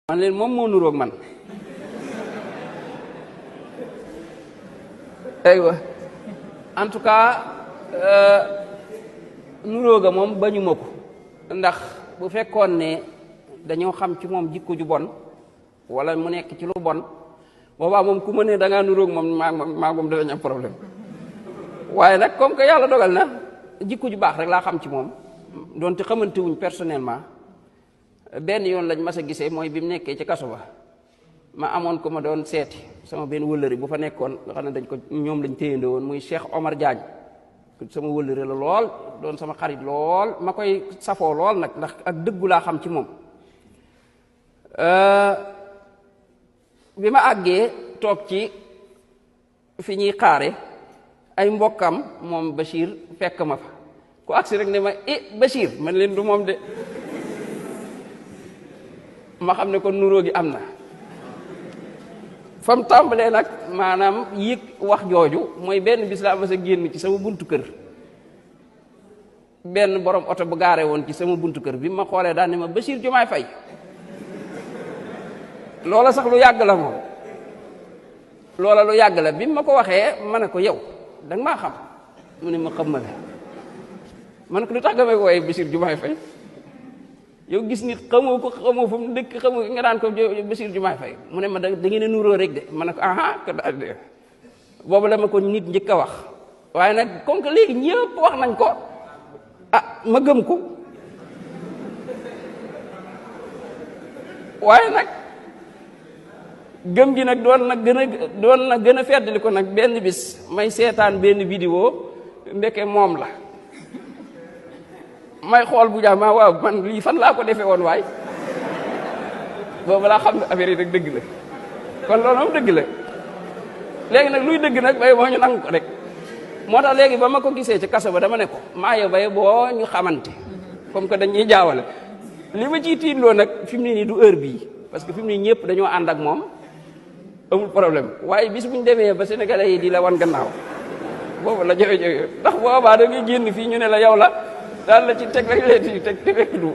man leen moom moo nuroog man aywa en tout cas nuróoga moom bañu ma ko ndax bu fekkoon ne dañoo xam ci moom jikko ju bon wala mu nekk ci lu bon boobaa moom ku ma ne da ngaa nuróog moom maa moom danañ am problème waaye nag comme que yàlla dogal na jikko ju baax rek laa xam ci moom doonte xamante wuñ personnellement benn yoon lañ mas a gisee mooy bi mu nekkee ci kaso ba ma amoon ko ma doon seeti sama benn wëllëri bu fa nekkoon nga xam ne dañ ko ñoom lañ téyandoo woon muy Cheikh Omar Diagne sama wëllëri la lool doon sama xarit lool ma koy safoo lool nag ndax ak dëggu laa xam ci moom bi ma àggee toog ci fi ñuy xaare ay mbokkam moom Bachir fekk ma fa ku agsi rek ne ma Bachir man leen du moom de ma xam ne kon nuróo gi am na fa mu tàmbalee nag maanaam yëg wax jooju mooy benn bis laa mas a génn ci sama buntu kër benn borom oto bu gaare woon ci sama buntu kër bi ma xoolee daal ne ma Bachir Diomaye Faye loola sax lu yàgg la moom loola lu yàgg la bi ma ko waxee ma ne ko yow danga maa xam mu ne ma xam ma la ma ne ko lu tax nga may wooye Bachir Diomaye Faye yow gis nit xamoo ko xamoo fu mu dëkk xamoo nga daan ko Bachir Diomaye Faye mu ne ma da ngeen a nuróo rek de ma ne ko aha ko daal de boobu la ma ko nit njëkk a wax waaye nag comme que léegi ñëpp wax nañ ko ma gëm ko waaye nag gëm gi nag doon na gën a feddali ko nag benn bis may seetaan benn vidéo ndeke moom la may xool bu jaax ma waaw man lii fan laa ko defee woon waay boobu laa xam ne affaire yi rek dëgg la kon loolu moom dëgg la léegi nag luy dëgg nag bay boo ñu nangu ko rek moo tax léegi ba ma ko gisee ci kaso ba dama ne ko maa yow bay boo ñu xamante comme que dañuy jaawale li ma ciy tiitloo nag fi mu ne nii du heure bii parce que fi mu ne ñëpp dañoo ànd ak moom amul problème waaye bis bu ñu demee ba sénégalais yi di la wan gannaaw boobu la jafe-jafe ndax boobaa da ngay génn fii ñu ne la yow la daal la ci teg rek leen ci teg te fekk du